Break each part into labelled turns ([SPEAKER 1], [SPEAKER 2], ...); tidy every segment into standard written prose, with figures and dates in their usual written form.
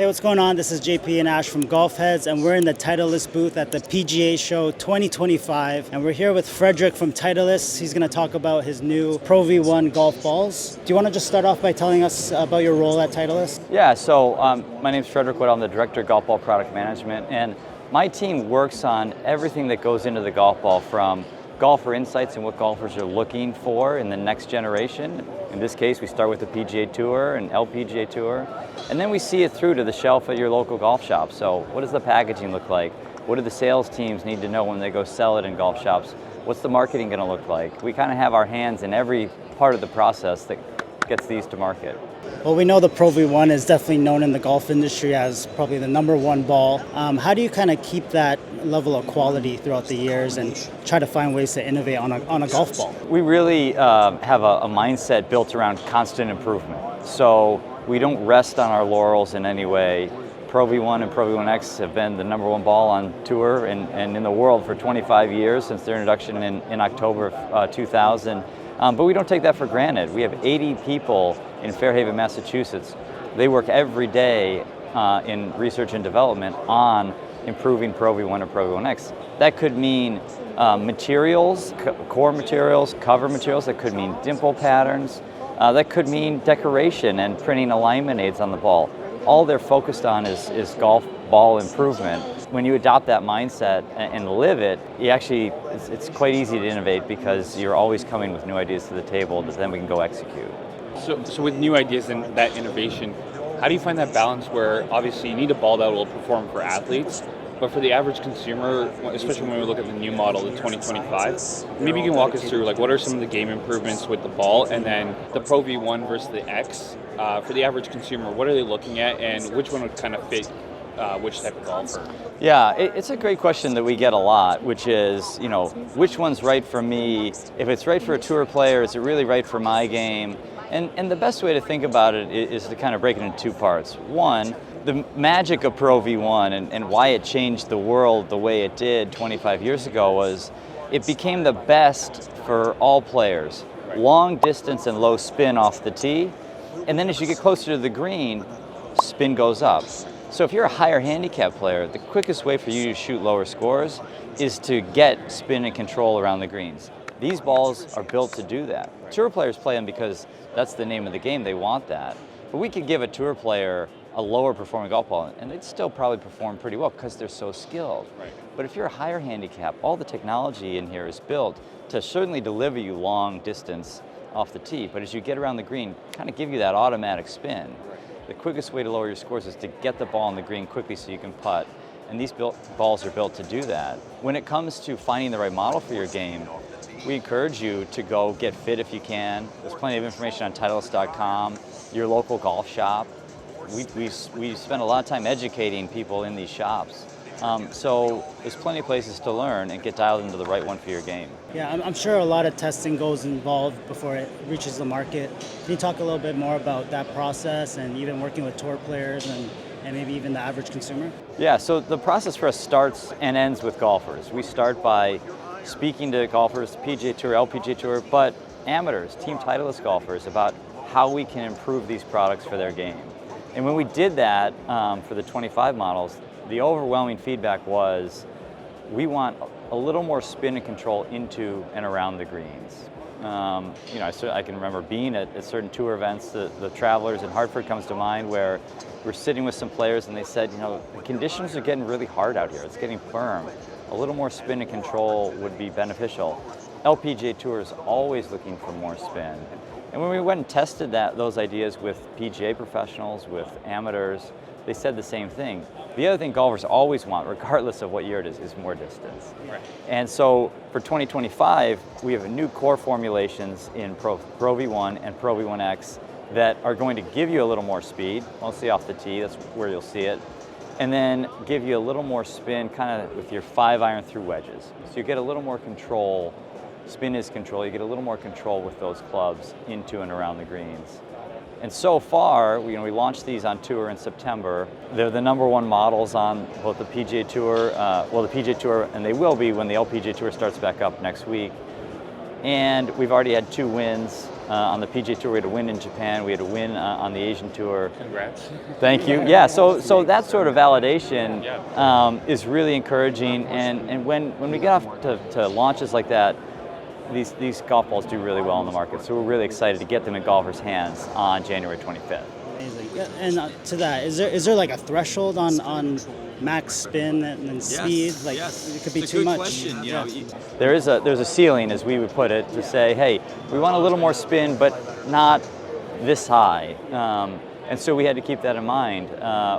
[SPEAKER 1] Hey, what's going on? This is JP and Ash from Golfheadz, and we're in the Titleist booth at the PGA Show 2025. And we're here with Frederick from Titleist. He's going to talk about his new Pro V1 golf balls. Do you want to just start off by telling us about your role at Titleist?
[SPEAKER 2] Yeah, so my name's Frederick Waddel. I'm the Director of Golf Ball Product Management, and my team works on everything that goes into the golf ball, from golfer insights and what golfers are looking for in the next generation. In this case, we start with the PGA Tour and LPGA Tour, and then we see it through to the shelf at your local golf shop. So what does the packaging look like? What do the sales teams need to know when they go sell it in golf shops? What's the marketing going to look like? We kind of have our hands in every part of the process that gets these to market.
[SPEAKER 1] Well, we know the Pro V1 is definitely known in the golf industry as probably the #1 ball. How do you kind of keep that level of quality throughout the years and try to find ways to innovate on a golf ball?
[SPEAKER 2] We really have a mindset built around constant improvement. So we don't rest on our laurels in any way. Pro V1 and Pro V1x have been the #1 ball on tour and in the world for 25 years since their introduction in October of 2000. But we don't take that for granted. We have 80 people in Fairhaven, Massachusetts. They work every day in research and development on improving Pro V1 or Pro V1x. That could mean materials, core materials, cover materials. That could mean dimple patterns. That could mean decoration and printing alignment aids on the ball. All they're focused on is golf ball improvement. When you adopt that mindset and live it, it's quite easy to innovate because you're always coming with new ideas to the table that then we can go execute.
[SPEAKER 3] So with new ideas and that innovation, how do you find that balance where obviously you need a ball that will perform for athletes, but for the average consumer, especially when we look at the new model, the 2025, maybe you can walk us through what are some of the game improvements with the ball, and then the Pro V1 versus the X. For the average consumer, what are they looking at, and which one would kind of fit which type of golfer?
[SPEAKER 2] Yeah, it's a great question that we get a lot, which is, which one's right for me? If it's right for a tour player, is it really right for my game? And the best way to think about it is to kind of break it into two parts. One, the magic of Pro V1 and why it changed the world the way it did 25 years ago was it became the best for all players. Long distance and low spin off the tee. And then as you get closer to the green, spin goes up. So if you're a higher handicap player, the quickest way for you to shoot lower scores is to get spin and control around the greens. These balls are built to do that. Tour players play them because that's the name of the game, they want that. But we could give a tour player a lower performing golf ball and they'd still probably perform pretty well because they're so skilled.
[SPEAKER 3] Right.
[SPEAKER 2] But if you're a higher handicap, all the technology in here is built to certainly deliver you long distance off the tee, but as you get around the green, kind of give you that automatic spin. The quickest way to lower your scores is to get the ball on the green quickly so you can putt. And these balls are built to do that. When it comes to finding the right model for your game, we encourage you to go get fit if you can. There's plenty of information on Titleist.com, your local golf shop. We spend a lot of time educating people in these shops. So there's plenty of places to learn and get dialed into the right one for your game.
[SPEAKER 1] Yeah, I'm sure a lot of testing goes involved before it reaches the market. Can you talk a little bit more about that process and even working with tour players and maybe even the average consumer?
[SPEAKER 2] Yeah, so the process for us starts and ends with golfers. We start by speaking to golfers, PGA Tour, LPGA Tour, but amateurs, Team Titleist golfers, about how we can improve these products for their game. And when we did that for the 25 models, the overwhelming feedback was we want a little more spin and control into and around the greens. I can remember being at certain tour events, the Travelers in Hartford comes to mind, where we're sitting with some players and they said, the conditions are getting really hard out here. It's getting firm. A little more spin and control would be beneficial. LPGA Tour is always looking for more spin. And when we went and tested those ideas with PGA professionals, with amateurs, they said the same thing. The other thing golfers always want, regardless of what year it is more distance.
[SPEAKER 3] Right.
[SPEAKER 2] And so for 2025, we have new core formulations in Pro V1 and Pro V1x that are going to give you a little more speed, mostly off the tee, that's where you'll see it, and then give you a little more spin kind of with your 5-iron through wedges. So you get a little more control. Spin is control. You get a little more control with those clubs into and around the greens. And so far, we launched these on tour in September. They're the #1 models on both the PGA Tour, the PGA Tour, and they will be when the LPGA Tour starts back up next week. And we've already had 2 wins on the PGA Tour. We had a win in Japan. We had a win on the Asian Tour.
[SPEAKER 3] Congrats.
[SPEAKER 2] Thank you. Yeah, so that sort of validation is really encouraging. And when we get off to launches like that, these golf balls do really well in the market. So we're really excited to get them in golfers' hands on January 25th.
[SPEAKER 1] Amazing. Yeah, and to that, is there like a threshold on max spin and speed? Like it could be
[SPEAKER 4] it's
[SPEAKER 1] too
[SPEAKER 4] a good
[SPEAKER 1] much.
[SPEAKER 4] question. You know,
[SPEAKER 2] There's a ceiling, as we would put it, to say, hey, we want a little more spin, but not this high. And so we had to keep that in mind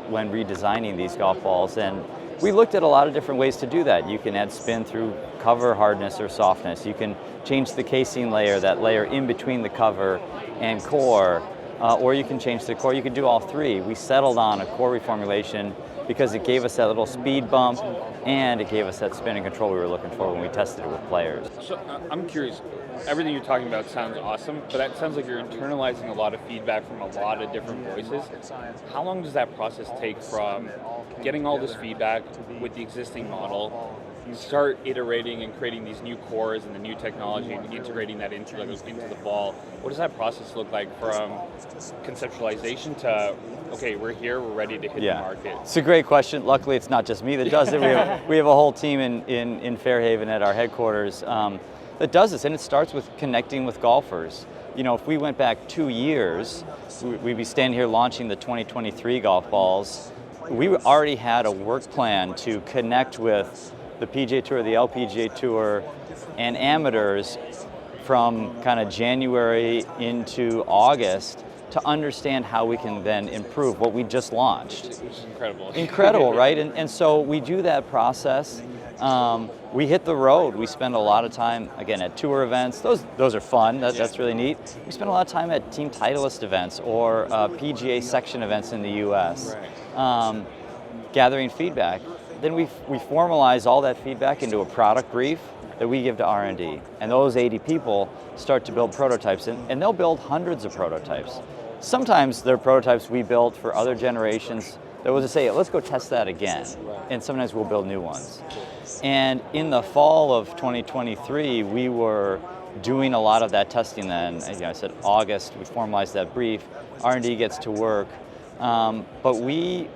[SPEAKER 2] when redesigning these golf balls. And we looked at a lot of different ways to do that. You can add spin through cover hardness or softness. You can change the casing layer, that layer in between the cover and core, or you can change the core. You can do all 3. We settled on a core reformulation because it gave us that little speed bump and it gave us that spin and control we were looking for when we tested it with players.
[SPEAKER 3] So I'm curious, everything you're talking about sounds awesome, but that sounds like you're internalizing a lot of feedback from a lot of different voices. How long does that process take from getting all this feedback with the existing model, start iterating and creating these new cores and the new technology and integrating that into the ball? What does that process look like from conceptualization to, okay, we're here, we're ready to hit the market?
[SPEAKER 2] It's a great question. Luckily, it's not just me that does it. We have a whole team in Fairhaven at our headquarters that does this, and it starts with connecting with golfers. You know, if we went back 2 years, we'd be standing here launching the 2023 golf balls. We already had a work plan to connect with the PGA Tour, the LPGA Tour, and amateurs from kind of January into August to understand how we can then improve what we just launched.
[SPEAKER 3] Which is incredible.
[SPEAKER 2] Incredible, right? And so we do that process. We hit the road. We spend a lot of time, again, at tour events. Those are fun. That's really neat. We spend a lot of time at Team Titleist events or PGA section events in the U.S. Gathering feedback. Then we formalize all that feedback into a product brief that we give to R&D. And those 80 people start to build prototypes, and they'll build hundreds of prototypes. Sometimes they're prototypes we built for other generations that will just say, let's go test that again. And sometimes we'll build new ones. And in the fall of 2023, we were doing a lot of that testing then. As I said, August, we formalized that brief. R&D gets to work. But we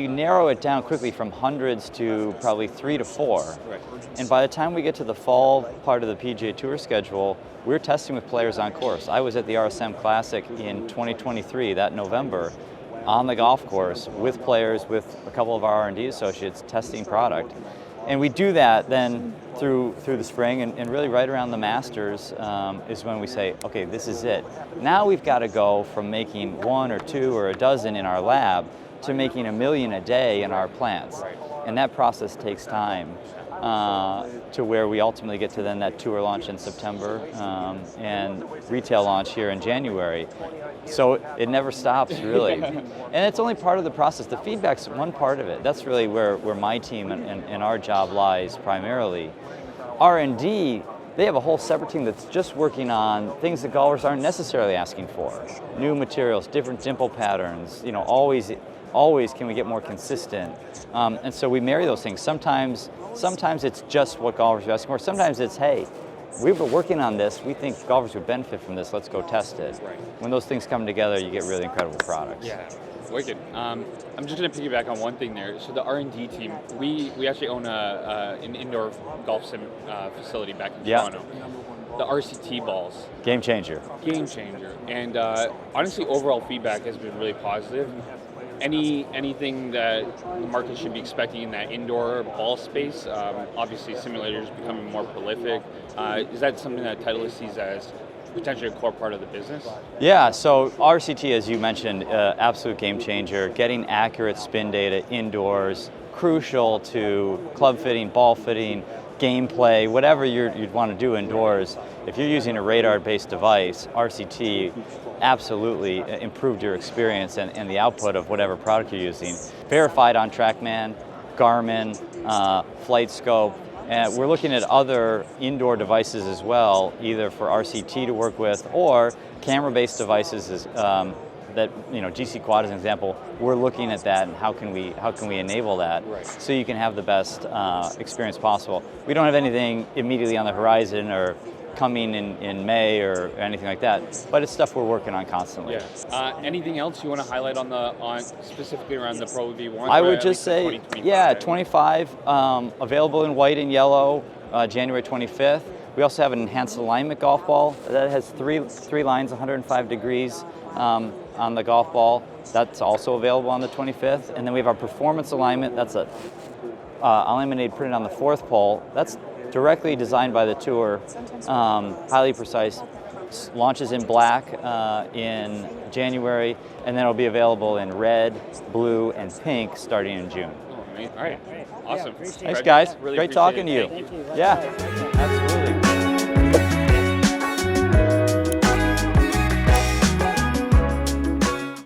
[SPEAKER 2] narrow it down quickly from hundreds to probably 3 to 4. And by the time we get to the fall part of the PGA Tour schedule, we're testing with players on course. I was at the RSM Classic in 2023, that November, on the golf course with players, with a couple of our R&D associates testing product. And we do that then through the spring, and really right around the Masters is when we say, okay, this is it. Now we've got to go from making 1 or 2 or a dozen in our lab to making 1 million a day in our plants. And that process takes time to where we ultimately get to then that tour launch in September and retail launch here in January. So it never stops, really. And it's only part of the process. The feedback's one part of it. That's really where my team and our job lies primarily. R&D, they have a whole separate team that's just working on things that golfers aren't necessarily asking for. New materials, different dimple patterns, always can we get more consistent. And so we marry those things. Sometimes it's just what golfers are asking for. Sometimes it's, hey, we've been working on this. We think golfers would benefit from this. Let's go test it. When those things come together, you get really incredible products.
[SPEAKER 3] Yeah, wicked. I'm just going to piggyback on one thing there. So the R&D team, we actually own an indoor golf sim facility back in Toronto. The RCT balls.
[SPEAKER 2] Game changer.
[SPEAKER 3] Game changer. And honestly, overall feedback has been really positive. Anything that the market should be expecting in that indoor ball space? Obviously, simulators becoming more prolific. Is that something that Titleist sees as potentially a core part of the business?
[SPEAKER 2] Yeah, so RCT, as you mentioned, absolute game changer. Getting accurate spin data indoors, crucial to club fitting, ball fitting, gameplay, whatever you'd want to do indoors. If you're using a radar-based device, RCT absolutely improved your experience and the output of whatever product you're using. Verified on TrackMan, Garmin, FlightScope, and we're looking at other indoor devices as well, either for RCT to work with or camera-based devices that, GC Quad as an example. We're looking at that and how can we enable that so you can have the best experience possible. We don't have anything immediately on the horizon or coming in May or anything like that, but it's stuff we're working on constantly.
[SPEAKER 3] Yeah. Anything else you want to highlight on specifically around the Pro V1?
[SPEAKER 2] I would just say, 25, available in white and yellow, January 25th. We also have an enhanced alignment golf ball that has three lines, 105 degrees on the golf ball. That's also available on the 25th. And then we have our performance alignment. That's a alignment aid printed on the fourth pole. That's directly designed by the tour, highly precise. Launches in black in January, and then it'll be available in red, blue, and pink starting in June.
[SPEAKER 3] Oh, all right, awesome.
[SPEAKER 2] Thanks, guys.
[SPEAKER 3] Really
[SPEAKER 2] Great talking to you.
[SPEAKER 3] Thank you.
[SPEAKER 2] Yeah.